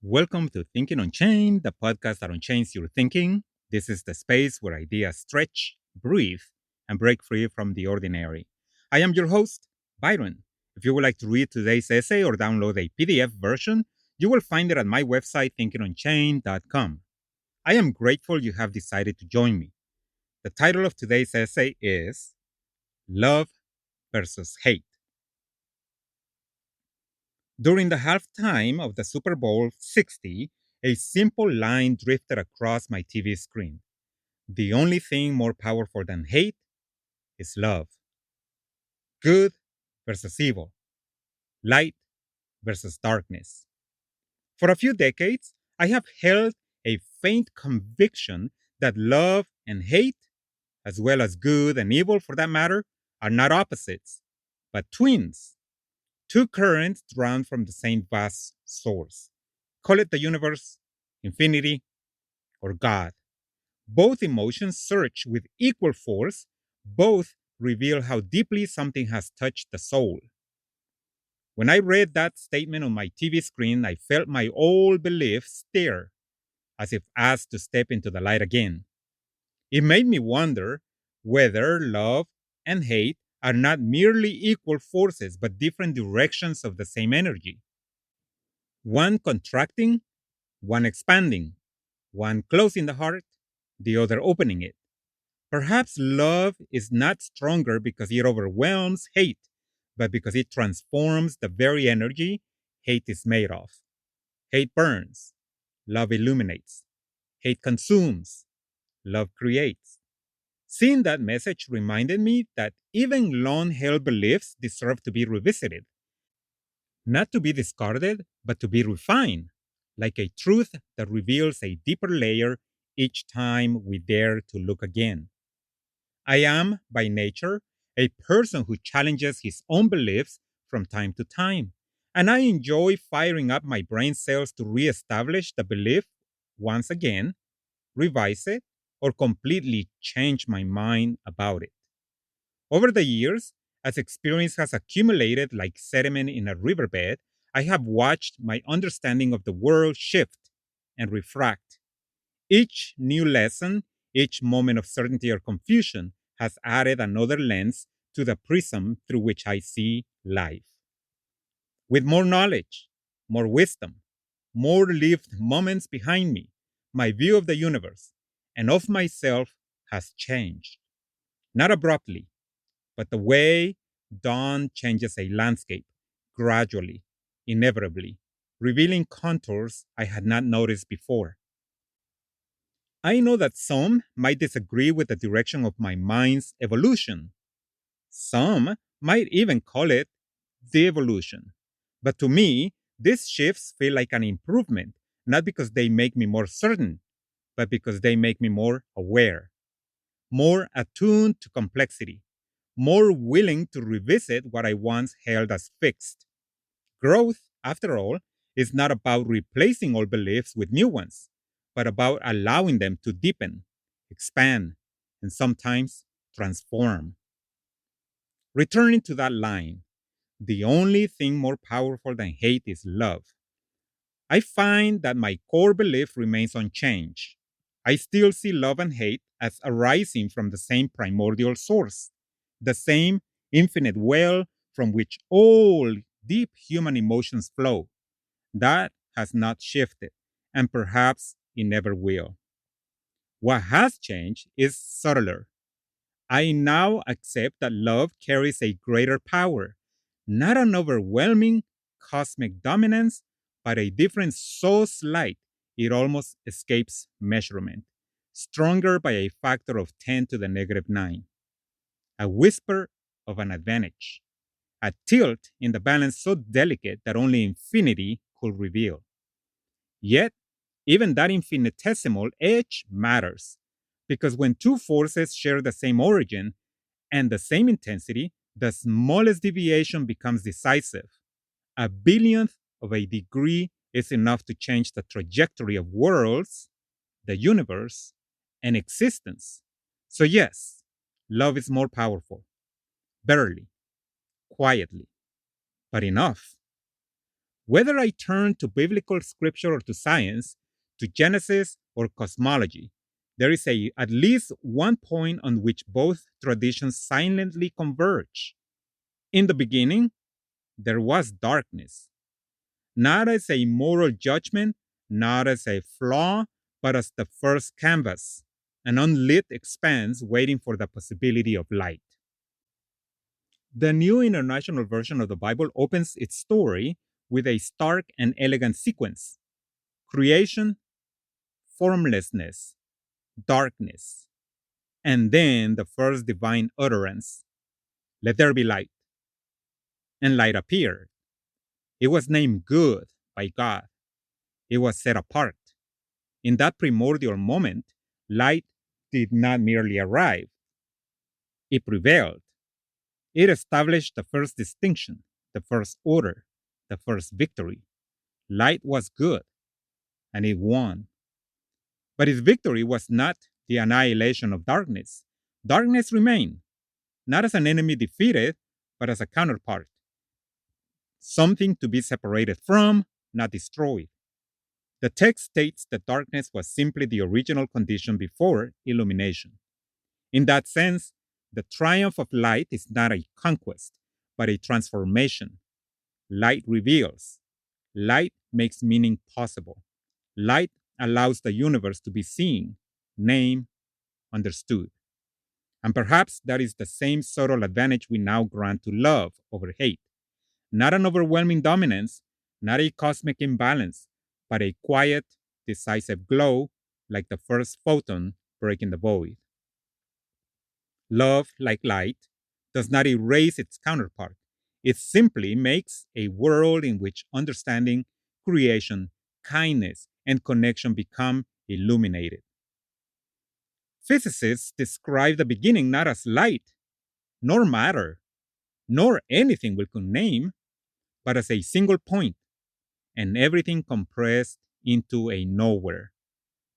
Welcome to Thinking Unchained, the podcast that unchains your thinking. This is the space where ideas stretch, breathe, and break free from the ordinary. I am your host, Byron. If you would like to read today's essay or download a PDF version, you will find it at my website, thinkingunchained.com. I am grateful you have decided to join me. The title of today's essay is Love versus Hate. During the halftime of the Super Bowl 60, a simple line drifted across my TV screen. The only thing more powerful than hate is love. Good versus evil. Light versus darkness. For a few decades, I have held a faint conviction that love and hate, as well as good and evil for that matter, are not opposites, but twins. Two currents drawn from the same vast source. Call it the universe, infinity, or God. Both emotions surge with equal force. Both reveal how deeply something has touched the soul. When I read that statement on my TV screen, I felt my old belief stir, as if asked to step into the light again. It made me wonder whether love and hate are not merely equal forces, but different directions of the same energy. One contracting, one expanding, one closing the heart, the other opening it. Perhaps love is not stronger because it overwhelms hate, but because it transforms the very energy hate is made of. Hate burns, love illuminates. Hate consumes, love creates. Seeing that message reminded me that even long held beliefs deserve to be revisited, not to be discarded, but to be refined, like a truth that reveals a deeper layer each time we dare to look again. I am, by nature, a person who challenges his own beliefs from time to time, and I enjoy firing up my brain cells to reestablish the belief once again, revise it, or completely change my mind about it. Over the years, as experience has accumulated like sediment in a riverbed, I have watched my understanding of the world shift and refract. Each new lesson, each moment of certainty or confusion has added another lens to the prism through which I see life. With more knowledge, more wisdom, more lived moments behind me, my view of the universe and of myself has changed. Not abruptly, but the way dawn changes a landscape, gradually, inevitably, revealing contours I had not noticed before. I know that some might disagree with the direction of my mind's evolution. Some might even call it devolution. But to me, these shifts feel like an improvement, not because they make me more certain, but because they make me more aware, more attuned to complexity, more willing to revisit what I once held as fixed. Growth, after all, is not about replacing old beliefs with new ones, but about allowing them to deepen, expand, and sometimes transform. Returning to that line, the only thing more powerful than hate is love. I find that my core belief remains unchanged. I still see love and hate as arising from the same primordial source, the same infinite well from which all deep human emotions flow. That has not shifted, and perhaps it never will. What has changed is subtler. I now accept that love carries a greater power, not an overwhelming cosmic dominance, but a difference so slight it almost escapes measurement, stronger by a factor of 10 to the negative 9, a whisper of an advantage, a tilt in the balance so delicate that only infinity could reveal. Yet, even that infinitesimal edge matters, because when two forces share the same origin, and the same intensity, the smallest deviation becomes decisive. A billionth of a degree is enough to change the trajectory of worlds, the universe, and existence. So, yes, love is more powerful, barely, quietly, but enough. Whether I turn to biblical scripture or to science, to Genesis or cosmology, there is at least one point on which both traditions silently converge. In the beginning, there was darkness, not as a moral judgment, not as a flaw, but as the first canvas, an unlit expanse waiting for the possibility of light. The New International Version of the Bible opens its story with a stark and elegant sequence: creation, formlessness, darkness, and then the first divine utterance: let there be light. And light appeared. It was named good by God. It was set apart. In that primordial moment, light did not merely arrive, it prevailed. It established the first distinction, the first order, the first victory. Light was good, and it won. But its victory was not the annihilation of darkness. Darkness remained, not as an enemy defeated, but as a counterpart, something to be separated from, not destroyed. The text states that darkness was simply the original condition before illumination. In that sense, the triumph of light is not a conquest, but a transformation. Light reveals. Light makes meaning possible. Light allows the universe to be seen, named, understood. And perhaps that is the same subtle advantage we now grant to love over hate. Not an overwhelming dominance, not a cosmic imbalance, but a quiet, decisive glow like the first photon breaking the void. Love, like light, does not erase its counterpart. It simply makes a world in which understanding, creation, kindness, and connection become illuminated. Physicists describe the beginning not as light, nor matter, nor anything we could name, but as a single point, and everything compressed into a nowhere.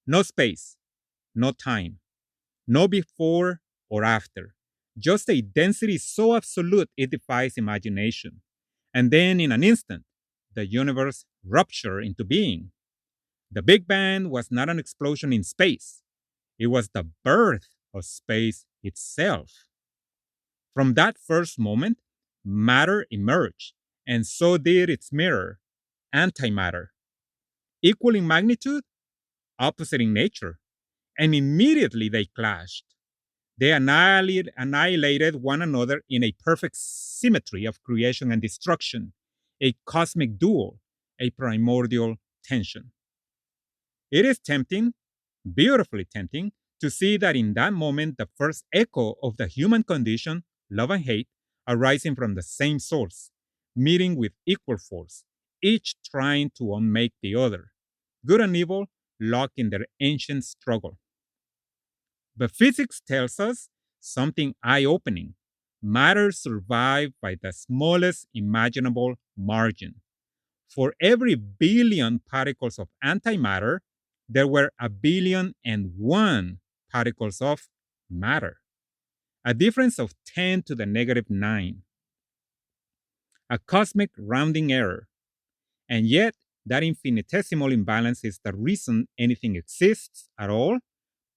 No space, no time, no before or after. Just a density so absolute it defies imagination. And then, in an instant, the universe ruptured into being. The Big Bang was not an explosion in space, it was the birth of space itself. From that first moment, matter emerged, and so did its mirror, antimatter, equal in magnitude, opposite in nature, and immediately they clashed. They annihilated one another in a perfect symmetry of creation and destruction, a cosmic duel, a primordial tension. It is tempting, beautifully tempting, to see that in that moment, the first echo of the human condition, love and hate, arising from the same source, meeting with equal force, each trying to unmake the other. Good and evil locked in their ancient struggle. But physics tells us something eye opening. Matter survived by the smallest imaginable margin. For every billion particles of antimatter, there were 1,000,000,001 particles of matter, a difference of 10 to the negative 9, a cosmic rounding error. And yet, that infinitesimal imbalance is the reason anything exists at all: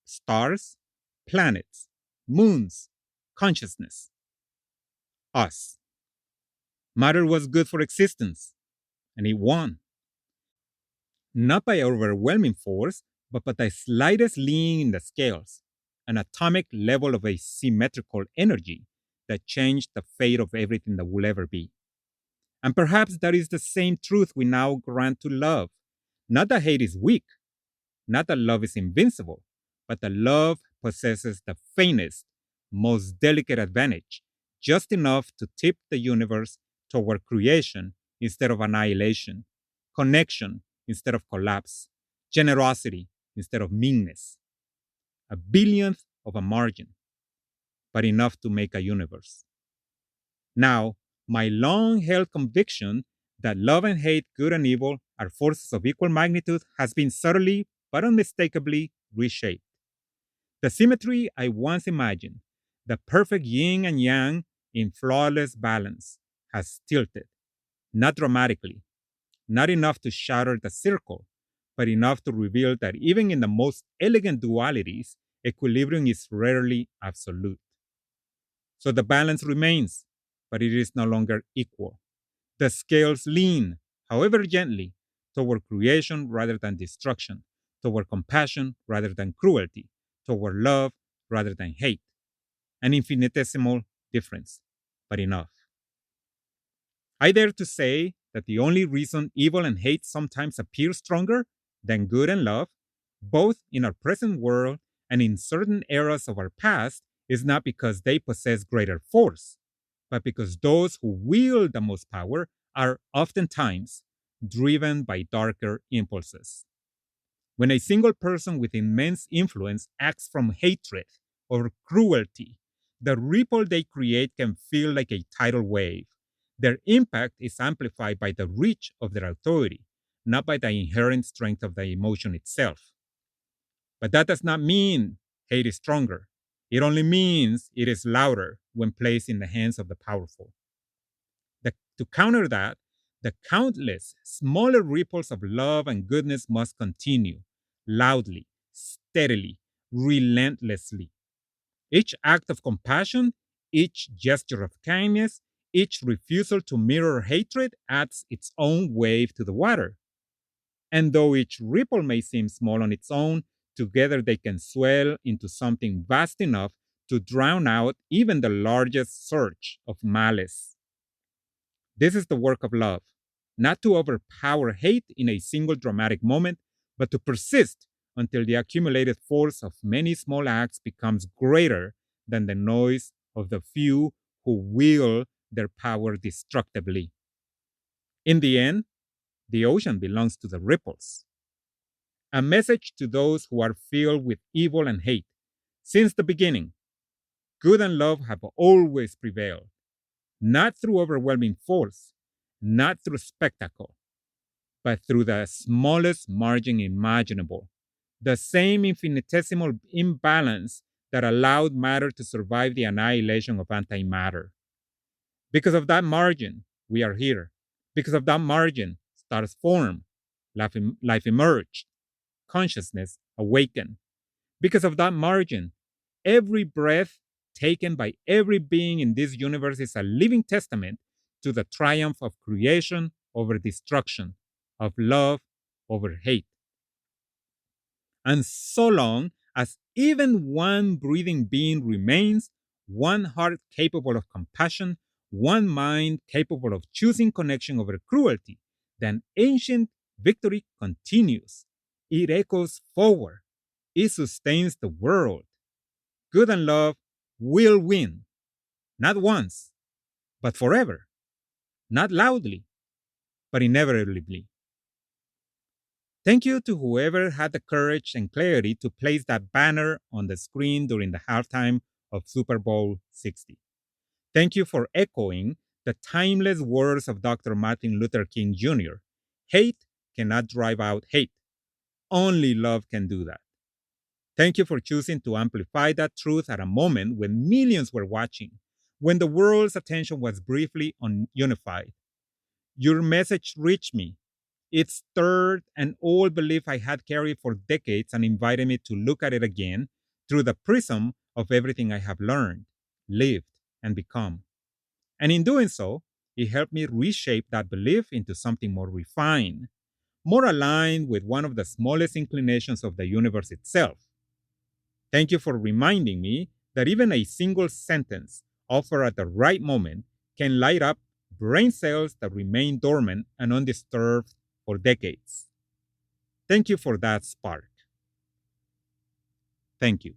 stars, planets, moons, consciousness, us. Matter was good for existence, and it won. Not by overwhelming force, but by the slightest lean in the scales, an atomic level of a symmetrical energy that changed the fate of everything that will ever be. And perhaps that is the same truth we now grant to love. Not that hate is weak, not that love is invincible, but that love possesses the faintest, most delicate advantage, just enough to tip the universe toward creation instead of annihilation, connection instead of collapse, generosity instead of meanness. A billionth of a margin, but enough to make a universe. Now, my long held conviction that love and hate, good and evil, are forces of equal magnitude has been subtly but unmistakably reshaped. The symmetry I once imagined, the perfect yin and yang in flawless balance, has tilted, not dramatically, not enough to shatter the circle, but enough to reveal that even in the most elegant dualities, equilibrium is rarely absolute. So the balance remains, but it is no longer equal. The scales lean, however gently, toward creation rather than destruction, toward compassion rather than cruelty, toward love rather than hate. An infinitesimal difference, but enough. I dare to say that the only reason evil and hate sometimes appear stronger than good and love, both in our present world and in certain eras of our past, is not because they possess greater force, but because those who wield the most power are oftentimes driven by darker impulses. When a single person with immense influence acts from hatred or cruelty, the ripple they create can feel like a tidal wave. Their impact is amplified by the reach of their authority, not by the inherent strength of the emotion itself. But that does not mean hate is stronger. It only means it is louder when placed in the hands of the powerful. To counter that, the countless smaller ripples of love and goodness must continue loudly, steadily, relentlessly. Each act of compassion, each gesture of kindness, each refusal to mirror hatred adds its own wave to the water. And though each ripple may seem small on its own, together they can swell into something vast enough to drown out even the largest surge of malice. This is the work of love, not to overpower hate in a single dramatic moment, but to persist until the accumulated force of many small acts becomes greater than the noise of the few who wield their power destructively. In the end, the ocean belongs to the ripples. A message to those who are filled with evil and hate. Since the beginning, good and love have always prevailed, not through overwhelming force, not through spectacle, but through the smallest margin imaginable. The same infinitesimal imbalance that allowed matter to survive the annihilation of antimatter. Because of that margin, we are here. Because of that margin, stars form, life emerged, consciousness awakened. Because of that margin, every breath taken by every being in this universe is a living testament to the triumph of creation over destruction, of love over hate. And so long as even one breathing being remains, one heart capable of compassion, one mind capable of choosing connection over cruelty, then ancient victory continues. It echoes forward. It sustains the world. Good and love will win, not once, but forever, not loudly, but inevitably. Thank you to whoever had the courage and clarity to place that banner on the screen during the halftime of Super Bowl 60. Thank you for echoing the timeless words of Dr. Martin Luther King Jr. Hate cannot drive out hate. Only love can do that. Thank you for choosing to amplify that truth at a moment when millions were watching, when the world's attention was briefly unified. Your message reached me. It stirred an old belief I had carried for decades and invited me to look at it again through the prism of everything I have learned, lived, and become. And in doing so, it helped me reshape that belief into something more refined, more aligned with one of the smallest inclinations of the universe itself. Thank you for reminding me that even a single sentence offered at the right moment can light up brain cells that remain dormant and undisturbed for decades. Thank you for that spark. Thank you.